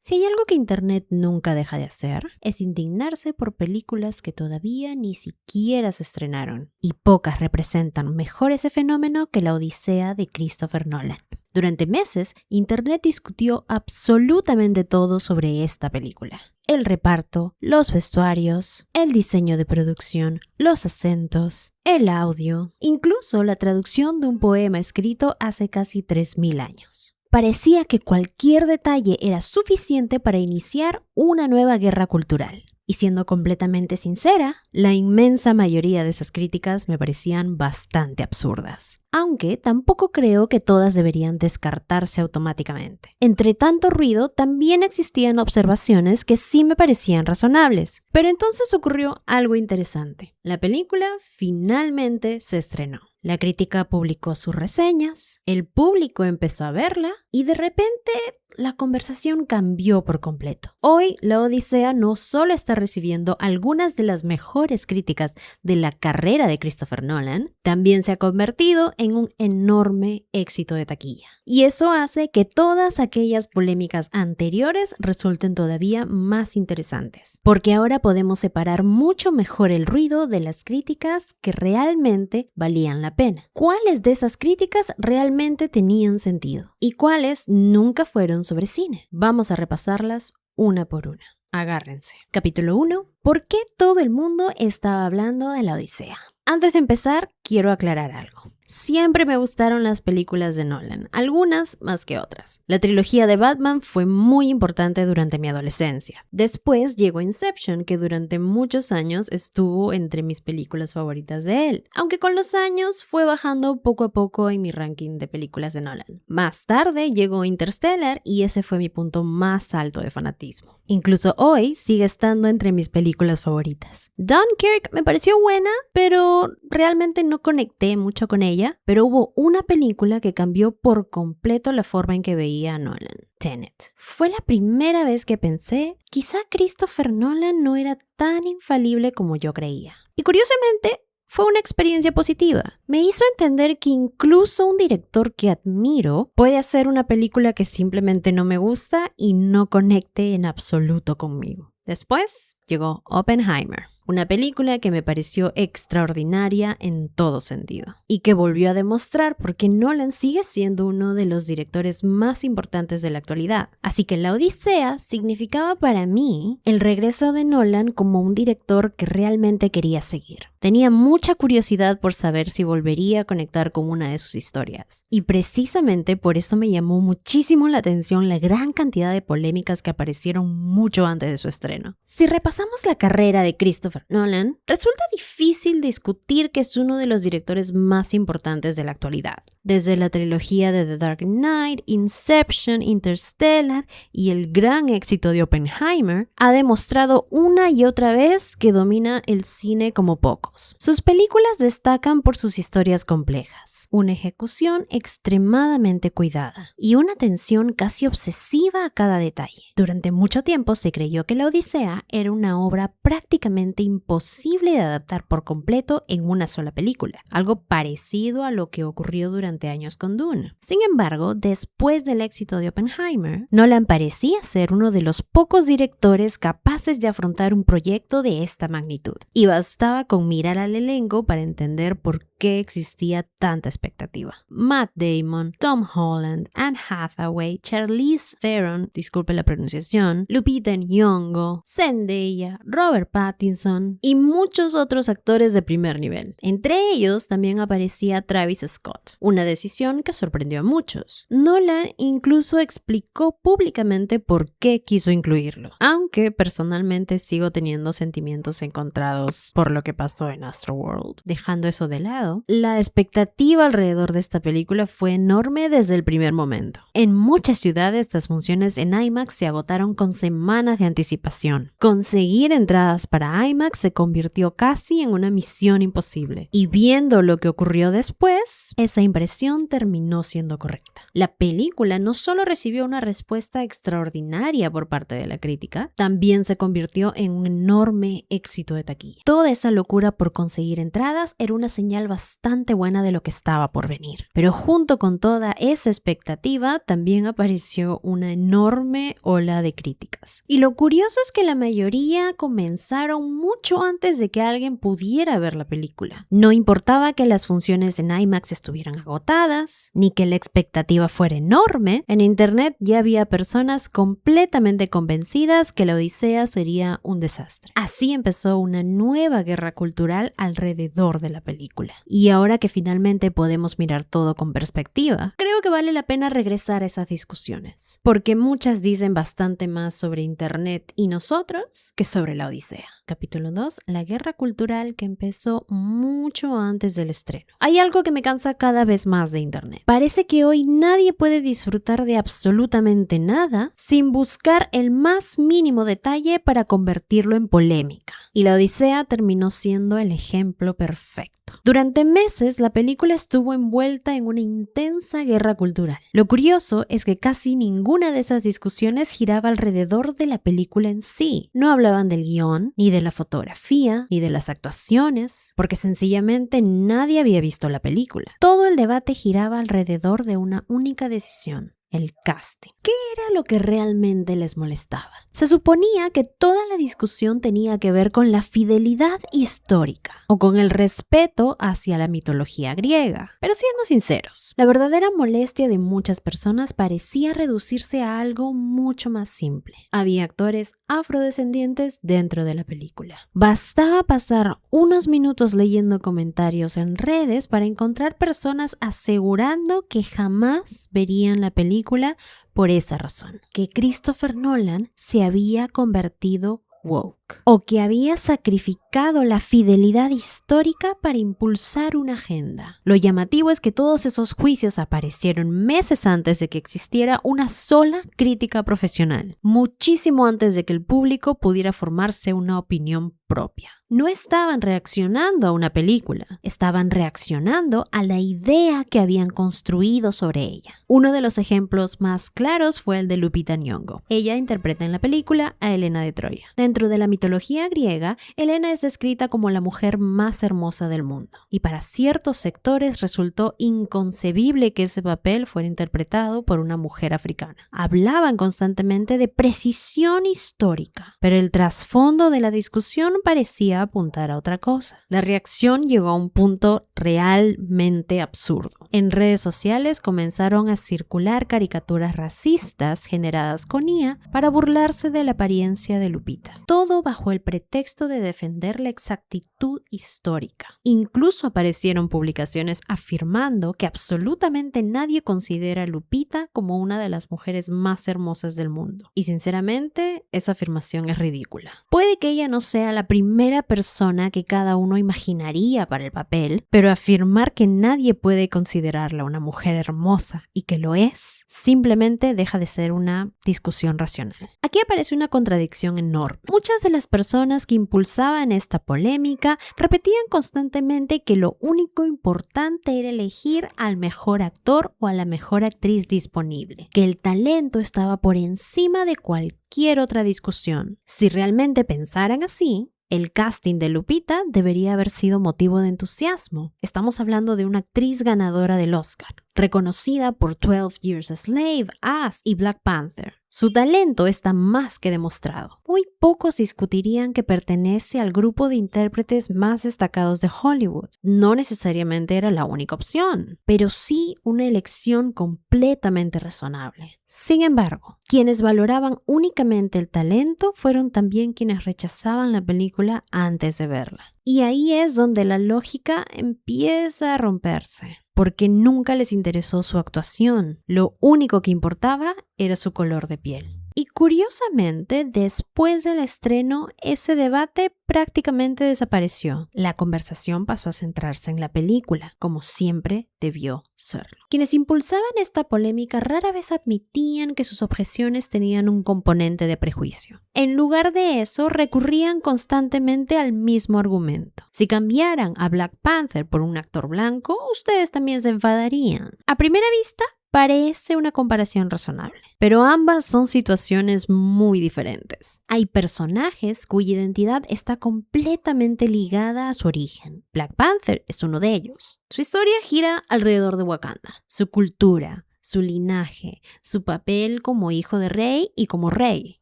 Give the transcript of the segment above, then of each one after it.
Si hay algo que Internet nunca deja de hacer, es indignarse por películas que todavía ni siquiera se estrenaron. Y pocas representan mejor ese fenómeno que La Odisea de Christopher Nolan. Durante meses, Internet discutió absolutamente todo sobre esta película. El reparto, los vestuarios, el diseño de producción, los acentos, el audio, incluso la traducción de un poema escrito hace casi 3000 años. Parecía que cualquier detalle era suficiente para iniciar una nueva guerra cultural. Y siendo completamente sincera, la inmensa mayoría de esas críticas me parecían bastante absurdas. Aunque tampoco creo que todas deberían descartarse automáticamente. Entre tanto ruido, también existían observaciones que sí me parecían razonables. Pero entonces ocurrió algo interesante. La película finalmente se estrenó. La crítica publicó sus reseñas, el público empezó a verla y de repente la conversación cambió por completo. Hoy, La Odisea no solo está recibiendo algunas de las mejores críticas de la carrera de Christopher Nolan, también se ha convertido en un enorme éxito de taquilla. Y eso hace que todas aquellas polémicas anteriores resulten todavía más interesantes, porque ahora podemos separar mucho mejor el ruido de las críticas que realmente valían la pena. ¿Cuáles de esas críticas realmente tenían sentido? ¿Y cuáles nunca fueron sobre cine? Vamos a repasarlas una por una. Agárrense. Capítulo 1. ¿Por qué todo el mundo estaba hablando de La Odisea? Antes de empezar, quiero aclarar algo. Siempre me gustaron las películas de Nolan, algunas más que otras. La trilogía de Batman fue muy importante durante mi adolescencia. Después llegó Inception, que durante muchos años estuvo entre mis películas favoritas de él, aunque con los años fue bajando poco a poco en mi ranking de películas de Nolan. Más tarde llegó Interstellar y ese fue mi punto más alto de fanatismo. Incluso hoy sigue estando entre mis películas favoritas. Dunkirk me pareció buena, pero realmente no conecté mucho con ella. Pero hubo una película que cambió por completo la forma en que veía a Nolan. Tenet. Fue la primera vez que pensé, quizá Christopher Nolan no era tan infalible como yo creía. Y curiosamente, fue una experiencia positiva. Me hizo entender que incluso un director que admiro puede hacer una película que simplemente no me gusta y no conecte en absoluto conmigo. Después llegó Oppenheimer. Una película que me pareció extraordinaria en todo sentido y que volvió a demostrar por qué Nolan sigue siendo uno de los directores más importantes de la actualidad. Así que La Odisea significaba para mí el regreso de Nolan como un director que realmente quería seguir. Tenía mucha curiosidad por saber si volvería a conectar con una de sus historias. Y precisamente por eso me llamó muchísimo la atención la gran cantidad de polémicas que aparecieron mucho antes de su estreno. Si repasamos la carrera de Christopher Nolan, resulta difícil discutir que es uno de los directores más importantes de la actualidad. Desde la trilogía de The Dark Knight, Inception, Interstellar y el gran éxito de Oppenheimer, ha demostrado una y otra vez que domina el cine como pocos. Sus películas destacan por sus historias complejas, una ejecución extremadamente cuidada y una atención casi obsesiva a cada detalle. Durante mucho tiempo se creyó que La Odisea era una obra prácticamente imposible de adaptar por completo en una sola película, algo parecido a lo que ocurrió durante años con Dune. Sin embargo, después del éxito de Oppenheimer, Nolan parecía ser uno de los pocos directores capaces de afrontar un proyecto de esta magnitud, y bastaba con mirar al elenco para entender por qué existía tanta expectativa. Matt Damon, Tom Holland, Anne Hathaway, Charlize Theron, disculpe la pronunciación, Lupita Nyong'o, Zendaya, Robert Pattinson y muchos otros actores de primer nivel. Entre ellos también aparecía Travis Scott, una decisión que sorprendió a muchos. Nolan incluso explicó públicamente por qué quiso incluirlo, aunque personalmente sigo teniendo sentimientos encontrados por lo que pasó en Astroworld. Dejando eso de lado, la expectativa alrededor de esta película fue enorme desde el primer momento. En muchas ciudades las funciones en IMAX se agotaron con semanas de anticipación. Conseguir entradas para IMAX IMAX se convirtió casi en una misión imposible. Y viendo lo que ocurrió después, esa impresión terminó siendo correcta. La película no solo recibió una respuesta extraordinaria por parte de la crítica, también se convirtió en un enorme éxito de taquilla. Toda esa locura por conseguir entradas era una señal bastante buena de lo que estaba por venir. Pero junto con toda esa expectativa, también apareció una enorme ola de críticas. Y lo curioso es que la mayoría comenzaron mucho antes de que alguien pudiera ver la película. No importaba que las funciones en IMAX estuvieran agotadas, ni que la expectativa fuera enorme. En internet ya había personas completamente convencidas que la Odisea sería un desastre. Así empezó una nueva guerra cultural alrededor de la película. Y ahora que finalmente podemos mirar todo con perspectiva, creo que vale la pena regresar a esas discusiones, porque muchas dicen bastante más sobre internet y nosotros que sobre la Odisea. Capítulo 2. La guerra cultural que empezó mucho antes del estreno. Hay algo que me cansa cada vez más de internet. Parece que hoy nadie puede disfrutar de absolutamente nada sin buscar el más mínimo detalle para convertirlo en polémica. Y la Odisea terminó siendo el ejemplo perfecto. Durante meses, la película estuvo envuelta en una intensa guerra cultural. Lo curioso es que casi ninguna de esas discusiones giraba alrededor de la película en sí. No hablaban del guión, ni de la fotografía, ni de las actuaciones, porque sencillamente nadie había visto la película. Todo el debate giraba alrededor de una única decisión: el casting. ¿Qué era lo que realmente les molestaba? Se suponía que toda la discusión tenía que ver con la fidelidad histórica o con el respeto hacia la mitología griega. Pero siendo sinceros, la verdadera molestia de muchas personas parecía reducirse a algo mucho más simple. Había actores afrodescendientes dentro de la película. Bastaba pasar unos minutos leyendo comentarios en redes para encontrar personas asegurando que jamás verían la película por esa razón, que Christopher Nolan se había convertido woke, o que había sacrificado la fidelidad histórica para impulsar una agenda. Lo llamativo es que todos esos juicios aparecieron meses antes de que existiera una sola crítica profesional, muchísimo antes de que el público pudiera formarse una opinión propia. No estaban reaccionando a una película, estaban reaccionando a la idea que habían construido sobre ella. Uno de los ejemplos más claros fue el de Lupita Nyong'o. Ella interpreta en la película a Helena de Troya. Dentro de la mitología griega, Helena es descrita como la mujer más hermosa del mundo, y para ciertos sectores resultó inconcebible que ese papel fuera interpretado por una mujer africana. Hablaban constantemente de precisión histórica, pero el trasfondo de la discusión parecía apuntar a otra cosa. La reacción llegó a un punto realmente absurdo. En redes sociales comenzaron a circular caricaturas racistas generadas con IA para burlarse de la apariencia de Lupita. Todo bajo el pretexto de defender la exactitud histórica. Incluso aparecieron publicaciones afirmando que absolutamente nadie considera a Lupita como una de las mujeres más hermosas del mundo. Y sinceramente, esa afirmación es ridícula. Puede que ella no sea la primera persona que cada uno imaginaría para el papel, pero afirmar que nadie puede considerarla una mujer hermosa y que lo es, simplemente deja de ser una discusión racional. Aquí aparece una contradicción enorme. Muchas de las personas que impulsaban esta polémica repetían constantemente que lo único importante era elegir al mejor actor o a la mejor actriz disponible, que el talento estaba por encima de cualquier otra discusión. Si realmente pensaran así, el casting de Lupita debería haber sido motivo de entusiasmo. Estamos hablando de una actriz ganadora del Oscar, reconocida por 12 Years a Slave, Us y Black Panther. Su talento está más que demostrado. Muy pocos discutirían que pertenece al grupo de intérpretes más destacados de Hollywood. No necesariamente era la única opción, pero sí una elección completamente razonable. Sin embargo, quienes valoraban únicamente el talento fueron también quienes rechazaban la película antes de verla. Y ahí es donde la lógica empieza a romperse, porque nunca les interesó su actuación. Lo único que importaba era su color de piel. Y curiosamente, después del estreno, ese debate prácticamente desapareció. La conversación pasó a centrarse en la película, como siempre debió serlo. Quienes impulsaban esta polémica rara vez admitían que sus objeciones tenían un componente de prejuicio. En lugar de eso, recurrían constantemente al mismo argumento. Si cambiaran a Black Panther por un actor blanco, ustedes también se enfadarían. A primera vista, parece una comparación razonable, pero ambas son situaciones muy diferentes. Hay personajes cuya identidad está completamente ligada a su origen. Black Panther es uno de ellos. Su historia gira alrededor de Wakanda, su cultura, su linaje, su papel como hijo de rey y como rey.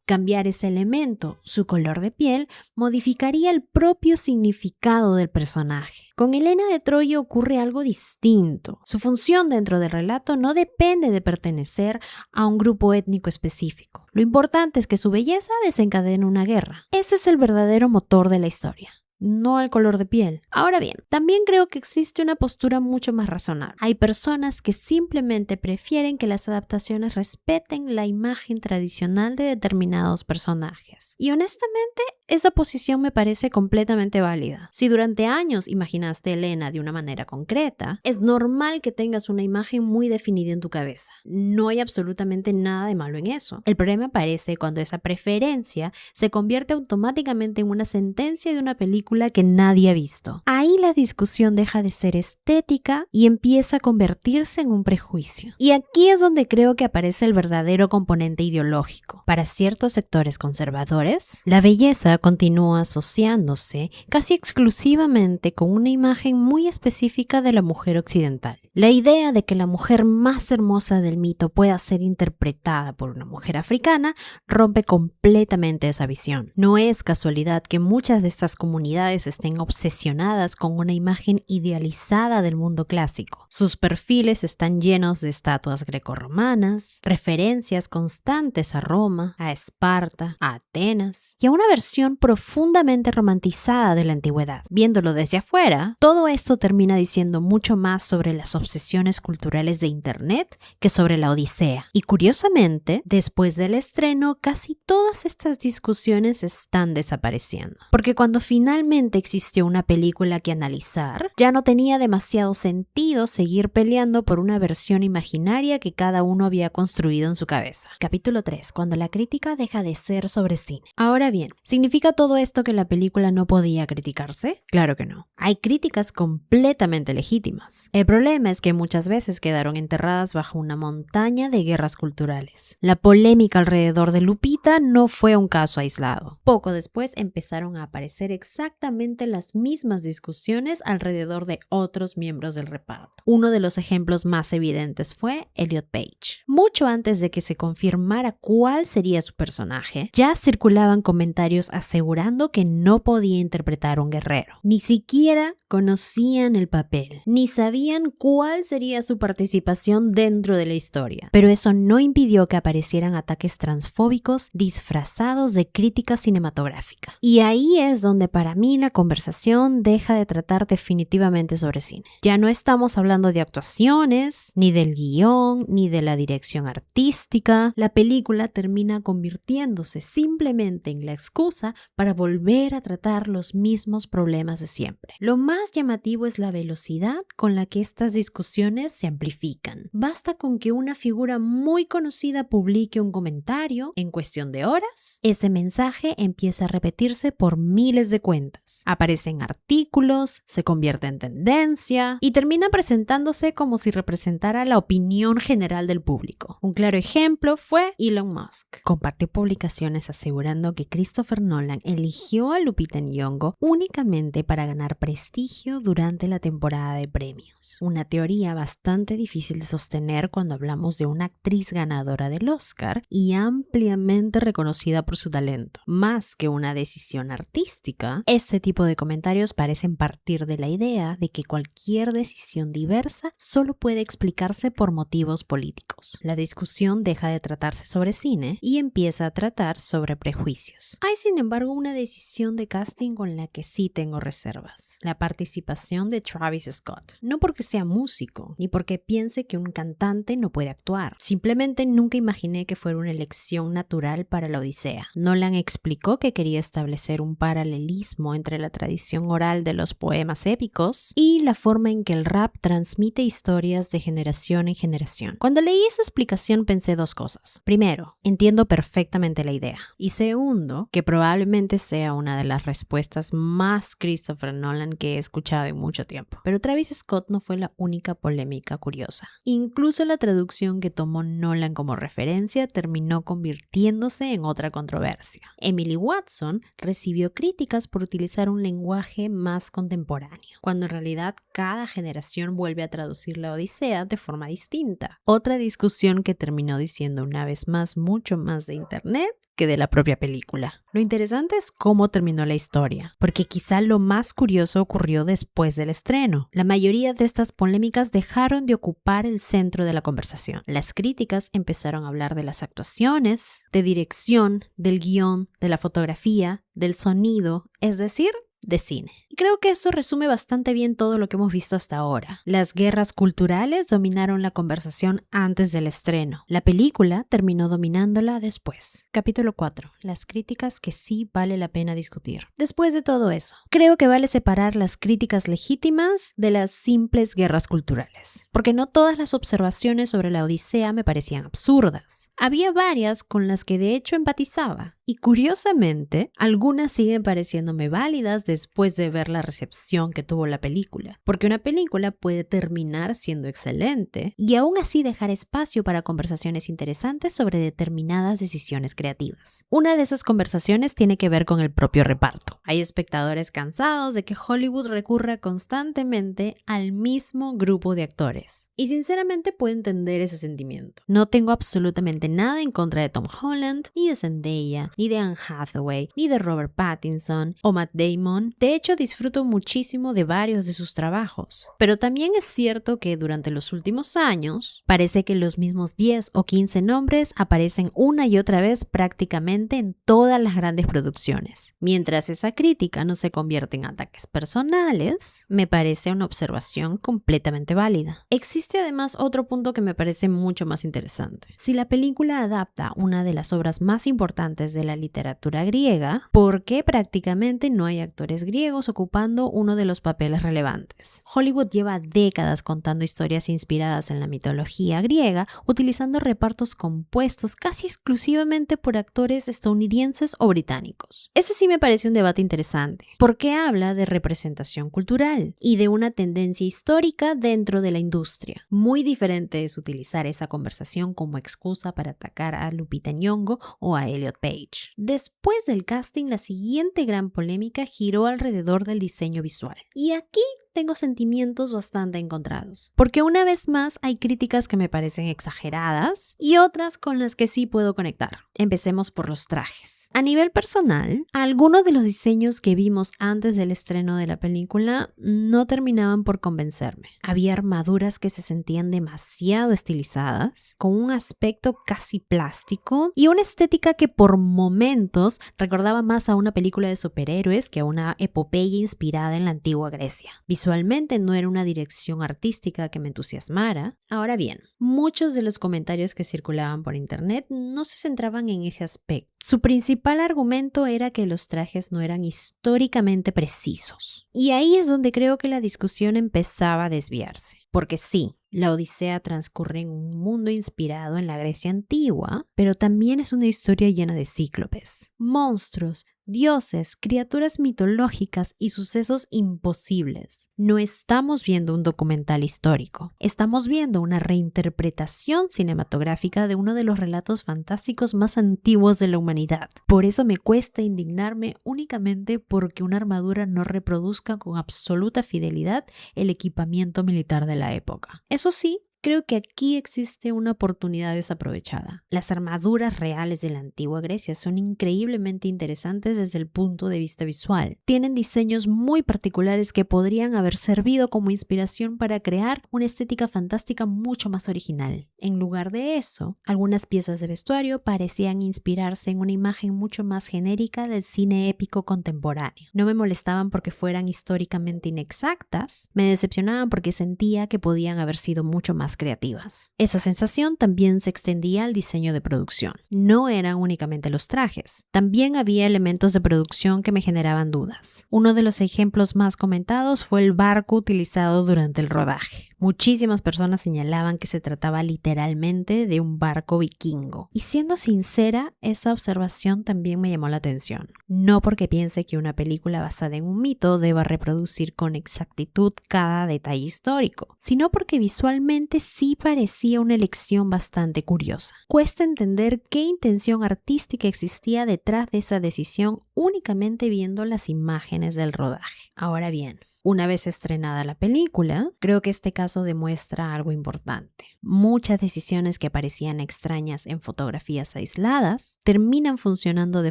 Cambiar ese elemento, su color de piel, modificaría el propio significado del personaje. Con Helena de Troya ocurre algo distinto. Su función dentro del relato no depende de pertenecer a un grupo étnico específico. Lo importante es que su belleza desencadena una guerra. Ese es el verdadero motor de la historia, no el color de piel. Ahora bien, también creo que existe una postura mucho más razonable. Hay personas que simplemente prefieren que las adaptaciones respeten la imagen tradicional de determinados personajes. Y honestamente, esa posición me parece completamente válida. Si durante años imaginaste a Helena de una manera concreta, es normal que tengas una imagen muy definida en tu cabeza. No hay absolutamente nada de malo en eso. El problema aparece cuando esa preferencia se convierte automáticamente en una sentencia de una película que nadie ha visto. Ahí la discusión deja de ser estética y empieza a convertirse en un prejuicio. Y aquí es donde creo que aparece el verdadero componente ideológico. Para ciertos sectores conservadores, la belleza continúa asociándose casi exclusivamente con una imagen muy específica de la mujer occidental. La idea de que la mujer más hermosa del mito pueda ser interpretada por una mujer africana rompe completamente esa visión. No es casualidad que muchas de estas comunidades estén obsesionadas con una imagen idealizada del mundo clásico. Sus perfiles están llenos de estatuas grecorromanas, referencias constantes a Roma, a Esparta, a Atenas y a una versión profundamente romantizada de la antigüedad. Viéndolo desde afuera, todo esto termina diciendo mucho más sobre las obsesiones culturales de Internet que sobre la Odisea. Y curiosamente, después del estreno, casi todas estas discusiones están desapareciendo. Porque cuando finalmente existió una película que analizar, ya no tenía demasiado sentido seguir peleando por una versión imaginaria que cada uno había construido en su cabeza. Capítulo 3. Cuando la crítica deja de ser sobre cine. Ahora bien, ¿significa todo esto que la película no podía criticarse? Claro que no. Hay críticas completamente legítimas. El problema es que muchas veces quedaron enterradas bajo una montaña de guerras culturales. La polémica alrededor de Lupita no fue un caso aislado. Poco después empezaron a aparecer exactamente las mismas discusiones alrededor de otros miembros del reparto. Uno de los ejemplos más evidentes fue Elliot Page. Mucho antes de que se confirmara cuál sería su personaje, ya circulaban comentarios asegurando que no podía interpretar a un guerrero. Ni siquiera conocían el papel, ni sabían cuál sería su participación dentro de la historia. Pero eso no impidió que aparecieran ataques transfóbicos disfrazados de crítica cinematográfica. Y ahí es donde para mí la conversación deja de tratar definitivamente sobre cine. Ya no estamos hablando de actuaciones, ni del guión, ni de la dirección artística. La película termina convirtiéndose simplemente en la excusa para volver a tratar los mismos problemas de siempre. Lo más llamativo es la velocidad con la que estas discusiones se amplifican. Basta con que una figura muy conocida publique un comentario, en cuestión de horas, ese mensaje empieza a repetirse por miles de cuentas. Aparecen artículos, se convierte en tendencia y termina presentándose como si representara la opinión general del público. Un claro ejemplo fue Elon Musk. Compartió publicaciones asegurando que Christopher Nolan eligió a Lupita Nyong'o únicamente para ganar prestigio durante la temporada de premios. Una teoría bastante difícil de sostener cuando hablamos de una actriz ganadora del Oscar y ampliamente reconocida por su talento. Más que una decisión artística, Este tipo de comentarios parecen partir de la idea de que cualquier decisión diversa solo puede explicarse por motivos políticos. La discusión deja de tratarse sobre cine y empieza a tratar sobre prejuicios. Hay, sin embargo, una decisión de casting con la que sí tengo reservas: la participación de Travis Scott. No porque sea músico, ni porque piense que un cantante no puede actuar. Simplemente nunca imaginé que fuera una elección natural para la Odisea. Nolan explicó que quería establecer un paralelismo entre la tradición oral de los poemas épicos y la forma en que el rap transmite historias de generación en generación. Cuando leí esa explicación pensé dos cosas. Primero, entiendo perfectamente la idea. Y segundo, que probablemente sea una de las respuestas más Christopher Nolan que he escuchado en mucho tiempo. Pero Travis Scott no fue la única polémica curiosa. Incluso la traducción que tomó Nolan como referencia terminó convirtiéndose en otra controversia. Emily Watson recibió críticas por utilizar un lenguaje más contemporáneo, cuando en realidad cada generación vuelve a traducir la Odisea de forma distinta. Otra discusión que terminó diciendo una vez más mucho más de internet que de la propia película. Lo interesante es cómo terminó la historia, porque quizá lo más curioso ocurrió después del estreno. La mayoría de estas polémicas dejaron de ocupar el centro de la conversación. Las críticas empezaron a hablar de las actuaciones, de dirección, del guión, de la fotografía, del sonido, es decir, de cine. Y creo que eso resume bastante bien todo lo que hemos visto hasta ahora. Las guerras culturales dominaron la conversación antes del estreno. La película terminó dominándola después. Capítulo 4. Las críticas que sí vale la pena discutir. Después de todo eso, creo que vale separar las críticas legítimas de las simples guerras culturales, porque no todas las observaciones sobre la Odisea me parecían absurdas. Había varias con las que de hecho empatizaba. Y curiosamente, algunas siguen pareciéndome válidas después de ver la recepción que tuvo la película. Porque una película puede terminar siendo excelente y aún así dejar espacio para conversaciones interesantes sobre determinadas decisiones creativas. Una de esas conversaciones tiene que ver con el propio reparto. Hay espectadores cansados de que Hollywood recurra constantemente al mismo grupo de actores. Y sinceramente puedo entender ese sentimiento. No tengo absolutamente nada en contra de Tom Holland, ni de Zendaya, ni de Anne Hathaway, ni de Robert Pattinson o Matt Damon. De hecho, disfruto muchísimo de varios de sus trabajos. Pero también es cierto que durante los últimos años parece que los mismos 10 o 15 nombres aparecen una y otra vez prácticamente en todas las grandes producciones. Mientras esa crítica no se convierte en ataques personales, me parece una observación completamente válida. Existe además otro punto que me parece mucho más interesante. Si la película adapta una de las obras más importantes de la literatura griega, ¿por qué prácticamente no hay actores griegos ocupando uno de los papeles relevantes? Hollywood lleva décadas contando historias inspiradas en la mitología griega, utilizando repartos compuestos casi exclusivamente por actores estadounidenses o británicos. Ese sí me parece un debate interesante, porque habla de representación cultural y de una tendencia histórica dentro de la industria. Muy diferente es utilizar esa conversación como excusa para atacar a Lupita Nyong'o o a Elliot Page. Después del casting, la siguiente gran polémica giró alrededor del diseño visual. Y aquí tengo sentimientos bastante encontrados, porque una vez más hay críticas que me parecen exageradas y otras con las que sí puedo conectar. Empecemos por los trajes. A nivel personal, algunos de los diseños que vimos antes del estreno de la película no terminaban por convencerme. Había armaduras que se sentían demasiado estilizadas, con un aspecto casi plástico y una estética que por momentos recordaba más a una película de superhéroes que a una epopeya inspirada en la antigua Grecia. Visualmente no era una dirección artística que me entusiasmara. Ahora bien, muchos de los comentarios que circulaban por internet no se centraban en ese aspecto. Su principal argumento era que los trajes no eran históricamente precisos. Y ahí es donde creo que la discusión empezaba a desviarse. Porque sí, la Odisea transcurre en un mundo inspirado en la Grecia antigua, pero también es una historia llena de cíclopes, monstruos, dioses, criaturas mitológicas y sucesos imposibles. No estamos viendo un documental histórico, estamos viendo una reinterpretación cinematográfica de uno de los relatos fantásticos más antiguos de la humanidad. Por eso me cuesta indignarme únicamente porque una armadura no reproduzca con absoluta fidelidad el equipamiento militar de la época. Eso sí, Creo que aquí existe una oportunidad desaprovechada. Las armaduras reales de la antigua Grecia son increíblemente interesantes desde el punto de vista visual. Tienen diseños muy particulares que podrían haber servido como inspiración para crear una estética fantástica mucho más original. En lugar de eso, algunas piezas de vestuario parecían inspirarse en una imagen mucho más genérica del cine épico contemporáneo. No me molestaban porque fueran históricamente inexactas, me decepcionaban porque sentía que podían haber sido mucho más creativas. Esa sensación también se extendía al diseño de producción. No eran únicamente los trajes, también había elementos de producción que me generaban dudas. Uno de los ejemplos más comentados fue el barco utilizado durante el rodaje. Muchísimas personas señalaban que se trataba literalmente de un barco vikingo. Y siendo sincera, esa observación también me llamó la atención. No porque piense que una película basada en un mito deba reproducir con exactitud cada detalle histórico, sino porque visualmente sí parecía una elección bastante curiosa. Cuesta entender qué intención artística existía detrás de esa decisión únicamente viendo las imágenes del rodaje. Ahora bien, una vez estrenada la película, creo que este caso demuestra algo importante. Muchas decisiones que parecían extrañas en fotografías aisladas terminan funcionando de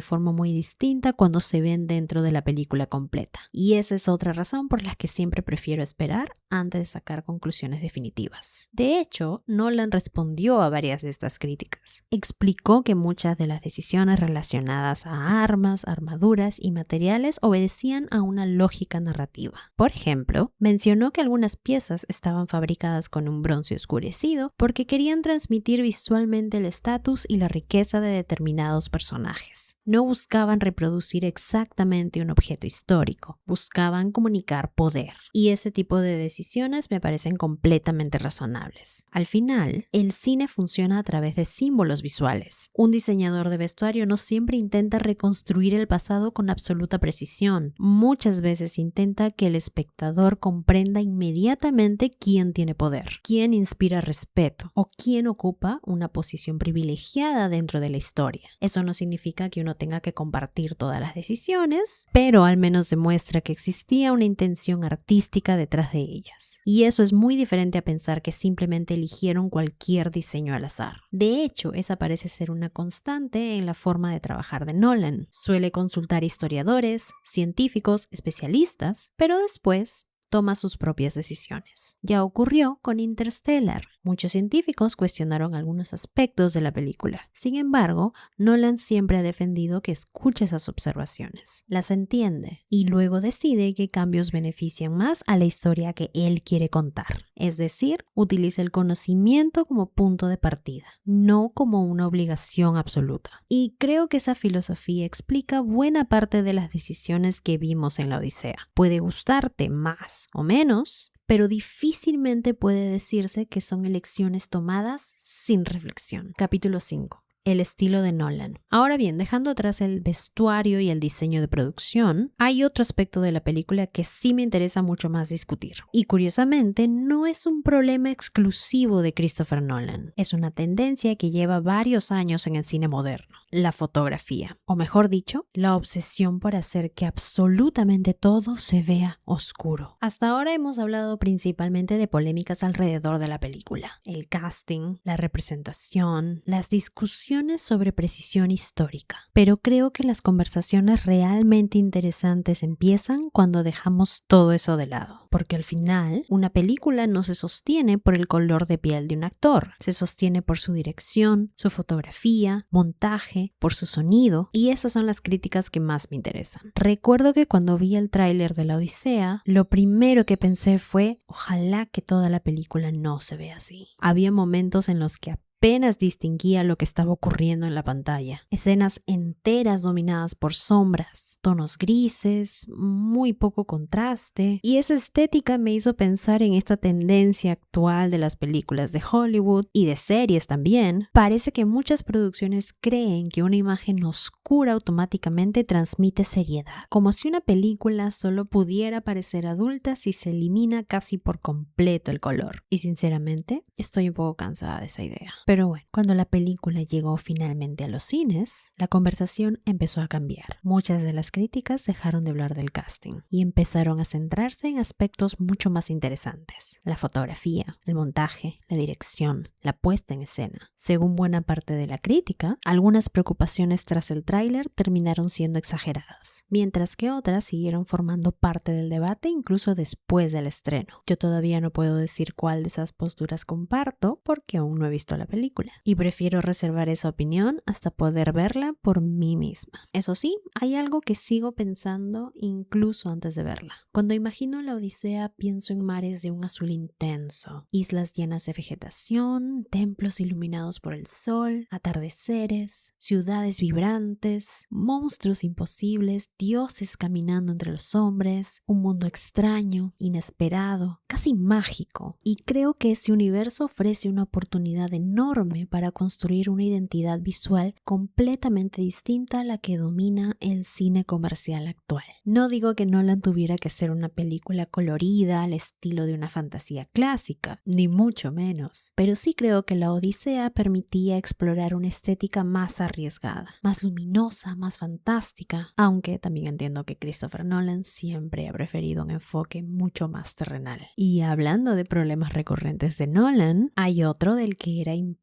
forma muy distinta cuando se ven dentro de la película completa. Y esa es otra razón por la que siempre prefiero esperar antes de sacar conclusiones definitivas. De hecho, Nolan respondió a varias de estas críticas. Explicó que muchas de las decisiones relacionadas a armas, armaduras y materiales obedecían a una lógica narrativa. Por ejemplo, mencionó que algunas piezas estaban fabricadas con un bronce oscurecido porque querían transmitir visualmente el estatus y la riqueza de determinados personajes. No buscaban reproducir exactamente un objeto histórico, buscaban comunicar poder. Y ese tipo de decisiones me parecen completamente razonables. Al final, el cine funciona a través de símbolos visuales. Un diseñador de vestuario no siempre intenta reconstruir el pasado con absoluta precisión. Muchas veces intenta que el espectador comprenda inmediatamente quién tiene poder, quién inspira respeto o quién ocupa una posición privilegiada dentro de la historia. Eso no significa que uno tenga que compartir todas las decisiones, pero al menos demuestra que existía una intención artística detrás de ellas. Y eso es muy diferente a pensar que simplemente eligieron cualquier diseño al azar. De hecho, esa parece ser una constante en la forma de trabajar de Nolan. Suele consultar historiadores, científicos, especialistas, pero después toma sus propias decisiones. Ya ocurrió con Interstellar. Muchos científicos cuestionaron algunos aspectos de la película. Sin embargo, Nolan siempre ha defendido que escucha esas observaciones, las entiende y luego decide qué cambios benefician más a la historia que él quiere contar. Es decir, utiliza el conocimiento como punto de partida, no como una obligación absoluta. Y creo que esa filosofía explica buena parte de las decisiones que vimos en la Odisea. Puede gustarte más o menos, pero difícilmente puede decirse que son elecciones tomadas sin reflexión. Capítulo 5. El estilo de Nolan. Ahora bien, dejando atrás el vestuario y el diseño de producción, hay otro aspecto de la película que sí me interesa mucho más discutir. Y curiosamente, no es un problema exclusivo de Christopher Nolan. Es una tendencia que lleva varios años en el cine moderno. La fotografía, o mejor dicho, la obsesión por hacer que absolutamente todo se vea oscuro. Hasta ahora hemos hablado principalmente de polémicas alrededor de la película. El casting, la representación, las discusiones sobre precisión histórica. Pero creo que las conversaciones realmente interesantes empiezan cuando dejamos todo eso de lado. Porque al final, una película no se sostiene por el color de piel de un actor. Se sostiene por su dirección, su fotografía, montaje, por su sonido. Y esas son las críticas que más me interesan. Recuerdo que cuando vi el tráiler de la Odisea, lo primero que pensé fue, ojalá que toda la película no se vea así. Había momentos en los que apenas distinguía lo que estaba ocurriendo en la pantalla. Escenas enteras dominadas por sombras, tonos grises, muy poco contraste. Y esa estética me hizo pensar en esta tendencia actual de las películas de Hollywood y de series también. Parece que muchas producciones creen que una imagen oscura automáticamente transmite seriedad, como si una película solo pudiera parecer adulta si se elimina casi por completo el color. Y sinceramente, estoy un poco cansada de esa idea. Pero bueno, cuando la película llegó finalmente a los cines, la conversación empezó a cambiar. Muchas de las críticas dejaron de hablar del casting y empezaron a centrarse en aspectos mucho más interesantes: la fotografía, el montaje, la dirección, la puesta en escena. Según buena parte de la crítica, algunas preocupaciones tras el tráiler terminaron siendo exageradas, mientras que otras siguieron formando parte del debate incluso después del estreno. Yo todavía no puedo decir cuál de esas posturas comparto porque aún no he visto la película y prefiero reservar esa opinión hasta poder verla por mí misma. Eso sí, hay algo que sigo pensando incluso antes de verla. Cuando imagino la Odisea, pienso en mares de un azul intenso, islas llenas de vegetación, templos iluminados por el sol, atardeceres, ciudades vibrantes, monstruos imposibles, dioses caminando entre los hombres, un mundo extraño, inesperado, casi mágico. Y creo que ese universo ofrece una oportunidad enorme para construir una identidad visual completamente distinta a la que domina el cine comercial actual. No digo que Nolan tuviera que hacer una película colorida al estilo de una fantasía clásica, ni mucho menos, pero sí creo que la Odisea permitía explorar una estética más arriesgada, más luminosa, más fantástica, aunque también entiendo que Christopher Nolan siempre ha preferido un enfoque mucho más terrenal. Y hablando de problemas recurrentes de Nolan, hay otro del que era imposible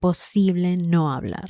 no hablar: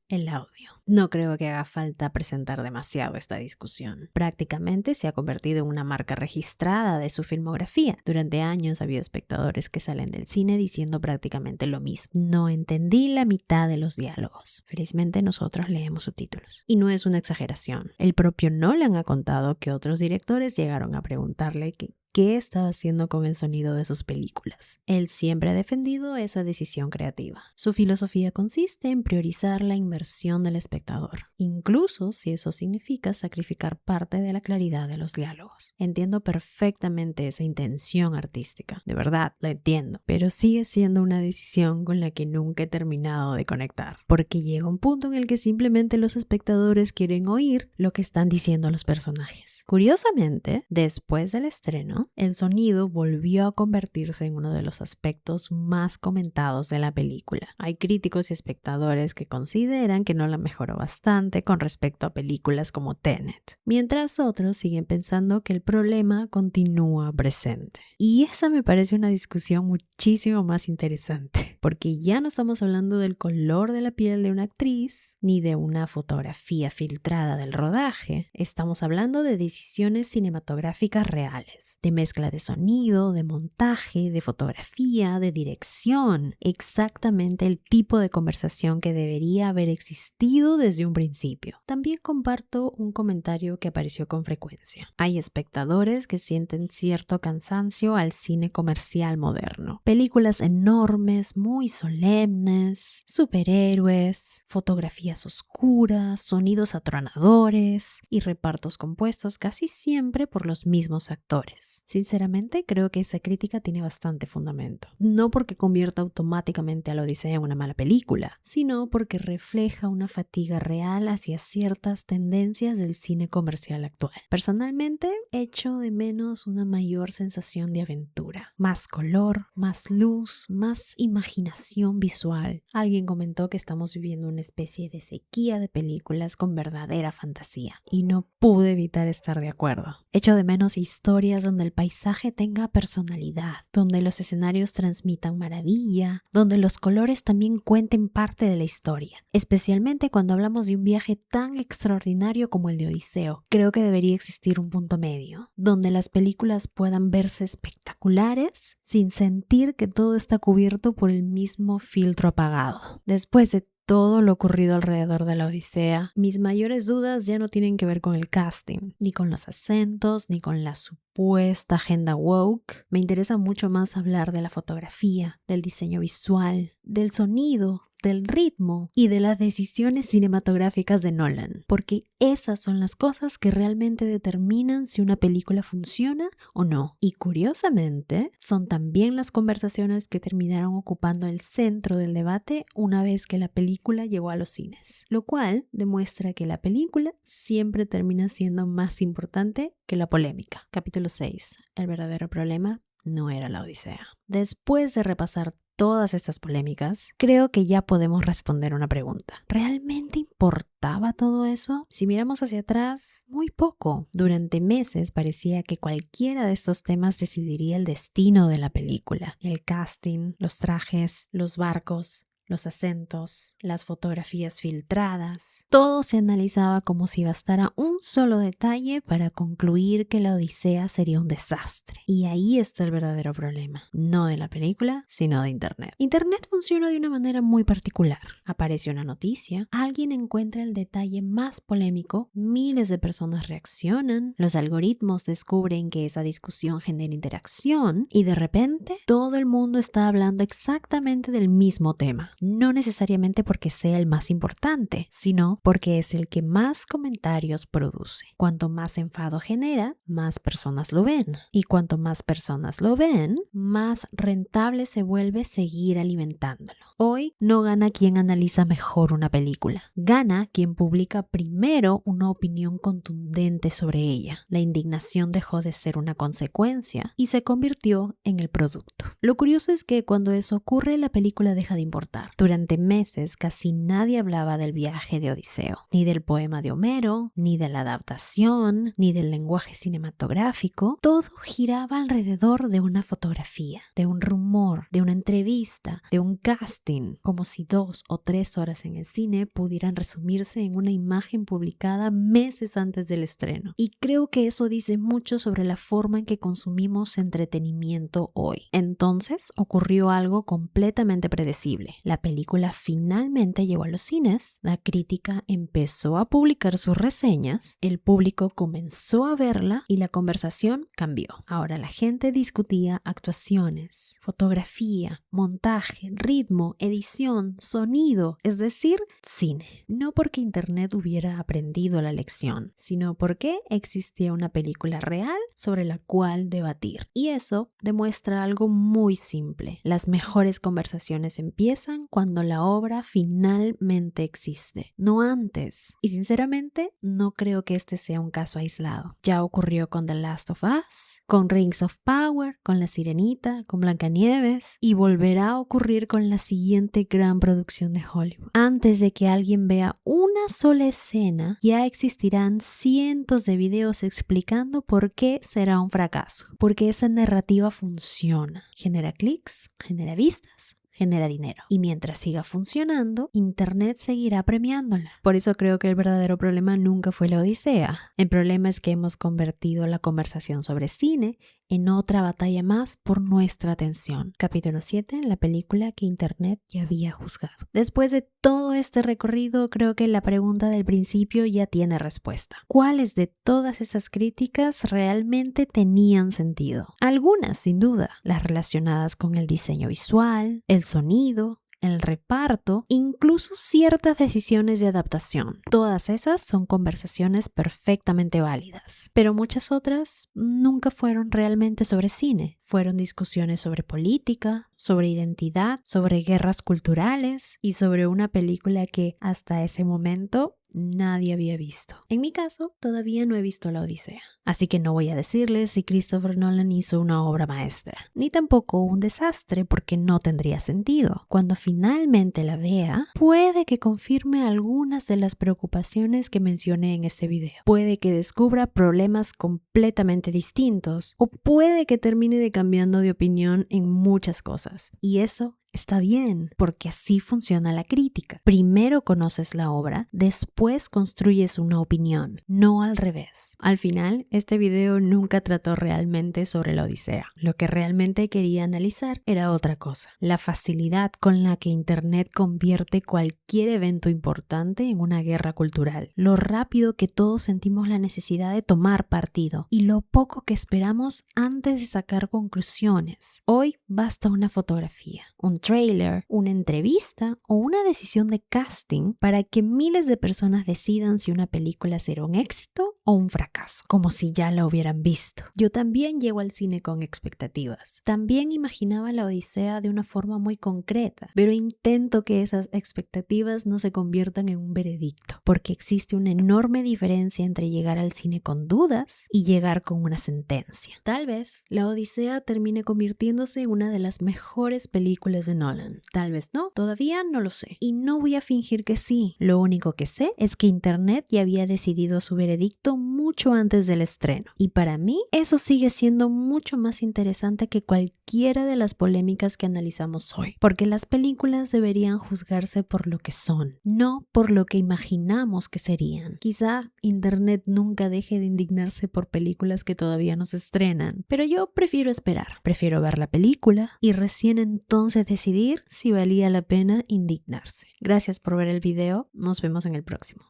el audio. No creo que haga falta presentar demasiado esta discusión. Prácticamente se ha convertido en una marca registrada de su filmografía. Durante años ha habido espectadores que salen del cine diciendo prácticamente lo mismo: no entendí la mitad de los diálogos. Felizmente nosotros leemos subtítulos. Y no es una exageración. El propio Nolan ha contado que otros directores llegaron a preguntarle qué estaba haciendo con el sonido de sus películas. Él siempre ha defendido esa decisión creativa. Su filosofía consiste en priorizar la inmersión del espectador, incluso si eso significa sacrificar parte de la claridad de los diálogos. Entiendo perfectamente esa intención artística, de verdad, la entiendo, pero sigue siendo una decisión con la que nunca he terminado de conectar, porque llega un punto en el que simplemente los espectadores quieren oír lo que están diciendo los personajes. Curiosamente, después del estreno, el sonido volvió a convertirse en uno de los aspectos más comentados de la película. Hay críticos y espectadores que consideran que no la mejoró bastante con respecto a películas como Tenet, mientras otros siguen pensando que el problema continúa presente. Y esa me parece una discusión muchísimo más interesante, porque ya no estamos hablando del color de la piel de una actriz, ni de una fotografía filtrada del rodaje. Estamos hablando de decisiones cinematográficas reales, de mezcla de sonido, de montaje, de fotografía, de dirección. Exactamente el tipo de conversación que debería haber existido desde un principio. También comparto un comentario que apareció con frecuencia. Hay espectadores que sienten cierto cansancio al cine comercial moderno. Películas enormes, muy solemnes, superhéroes, fotografías oscuras, sonidos atronadores y repartos compuestos casi siempre por los mismos actores. Sinceramente, creo que esa crítica tiene bastante fundamento. No porque convierta automáticamente a la Odisea en una mala película, sino porque refleja una fatiga real hacia ciertas tendencias del cine comercial actual. Personalmente, echo de menos una mayor sensación de aventura. Más color, más luz, más imaginación visual. Alguien comentó que estamos viviendo una especie de sequía de películas con verdadera fantasía, y no pude evitar estar de acuerdo. Echo de menos historias donde el paisaje tenga personalidad, donde los escenarios transmitan maravilla, donde los colores también cuenten parte de la historia. Especialmente cuando hablamos de un viaje tan extraordinario como el de Odiseo. Creo que debería existir un punto medio, donde las películas puedan verse espectaculares sin sentir que todo está cubierto por el mismo filtro apagado. Después de todo lo ocurrido alrededor de la Odisea, mis mayores dudas ya no tienen que ver con el casting, ni con los acentos, ni con la supuesta agenda woke. Me interesa mucho más hablar de la fotografía, del diseño visual, del sonido, del ritmo y de las decisiones cinematográficas de Nolan, porque esas son las cosas que realmente determinan si una película funciona o no. Y curiosamente, son también las conversaciones que terminaron ocupando el centro del debate una vez que la película llegó a los cines, lo cual demuestra que la película siempre termina siendo más importante que la polémica. Capítulo 6. El verdadero problema no era la Odisea. Después de repasar todas estas polémicas, creo que ya podemos responder una pregunta. ¿Realmente importaba todo eso? Si miramos hacia atrás, muy poco. Durante meses parecía que cualquiera de estos temas decidiría el destino de la película. El casting, los trajes, los barcos, los acentos, las fotografías filtradas. Todo se analizaba como si bastara un solo detalle para concluir que la Odisea sería un desastre. Y ahí está el verdadero problema. No de la película, sino de Internet. Internet funciona de una manera muy particular. Aparece una noticia, alguien encuentra el detalle más polémico, miles de personas reaccionan, los algoritmos descubren que esa discusión genera interacción y de repente todo el mundo está hablando exactamente del mismo tema. No necesariamente porque sea el más importante, sino porque es el que más comentarios produce. Cuanto más enfado genera, más personas lo ven. Y cuanto más personas lo ven, más rentable se vuelve seguir alimentándolo. Hoy no gana quien analiza mejor una película. Gana quien publica primero una opinión contundente sobre ella. La indignación dejó de ser una consecuencia y se convirtió en el producto. Lo curioso es que cuando eso ocurre, la película deja de importar. Durante meses casi nadie hablaba del viaje de Odiseo, ni del poema de Homero, ni de la adaptación, ni del lenguaje cinematográfico. Todo giraba alrededor de una fotografía, de un rumor, de una entrevista, de un casting, como si 2 o 3 horas en el cine pudieran resumirse en una imagen publicada meses antes del estreno. Y creo que eso dice mucho sobre la forma en que consumimos entretenimiento hoy. Entonces ocurrió algo completamente predecible. La película finalmente llegó a los cines, la crítica empezó a publicar sus reseñas, el público comenzó a verla y la conversación cambió. Ahora la gente discutía actuaciones, fotografía, montaje, ritmo, edición, sonido, es decir, cine. No porque Internet hubiera aprendido la lección, sino porque existía una película real sobre la cual debatir. Y eso demuestra algo muy simple. Las mejores conversaciones empiezan cuando la obra finalmente existe, no antes. Y sinceramente, no creo que este sea un caso aislado. Ya ocurrió con The Last of Us, con Rings of Power, con La Sirenita, con Blancanieves y volverá a ocurrir con la siguiente gran producción de Hollywood. Antes de que alguien vea una sola escena, ya existirán cientos de videos explicando por qué será un fracaso. Porque esa narrativa funciona. Genera clics, genera vistas, genera dinero. Y mientras siga funcionando, Internet seguirá premiándola. Por eso creo que el verdadero problema nunca fue la Odisea. El problema es que hemos convertido la conversación sobre cine en otra batalla más por nuestra atención. Capítulo 7, la película que Internet ya había juzgado. Después de todo este recorrido, creo que la pregunta del principio ya tiene respuesta. ¿Cuáles de todas esas críticas realmente tenían sentido? Algunas, sin duda, las relacionadas con el diseño visual, el sonido, el reparto, incluso ciertas decisiones de adaptación. Todas esas son conversaciones perfectamente válidas, pero muchas otras nunca fueron realmente sobre cine. Fueron discusiones sobre política, sobre identidad, sobre guerras culturales y sobre una película que hasta ese momento nadie había visto. En mi caso, todavía no he visto La Odisea, así que no voy a decirles si Christopher Nolan hizo una obra maestra, ni tampoco un desastre porque no tendría sentido. Cuando finalmente la vea, puede que confirme algunas de las preocupaciones que mencioné en este video. Puede que descubra problemas completamente distintos o puede que termine cambiando de opinión en muchas cosas. Y eso está bien, porque así funciona la crítica. Primero conoces la obra, después construyes una opinión, no al revés. Al final, este video nunca trató realmente sobre la Odisea. Lo que realmente quería analizar era otra cosa. La facilidad con la que Internet convierte cualquier evento importante en una guerra cultural. Lo rápido que todos sentimos la necesidad de tomar partido y lo poco que esperamos antes de sacar conclusiones. Hoy basta una fotografía, un tráiler, una entrevista o una decisión de casting para que miles de personas decidan si una película será un éxito o un fracaso, como si ya la hubieran visto. Yo también llego al cine con expectativas. También imaginaba la Odisea de una forma muy concreta, pero intento que esas expectativas no se conviertan en un veredicto, porque existe una enorme diferencia entre llegar al cine con dudas y llegar con una sentencia. Tal vez la Odisea termine convirtiéndose en una de las mejores películas de Nolan. Tal vez no, todavía no lo sé. Y no voy a fingir que sí. Lo único que sé es que Internet ya había decidido su veredicto mucho antes del estreno. Y para mí eso sigue siendo mucho más interesante que cualquiera de las polémicas que analizamos hoy. Porque las películas deberían juzgarse por lo que son, no por lo que imaginamos que serían. Quizá Internet nunca deje de indignarse por películas que todavía no se estrenan, pero yo prefiero esperar. Prefiero ver la película y recién entonces decidir si valía la pena indignarse. Gracias por ver el video. Nos vemos en el próximo.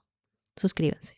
Suscríbanse.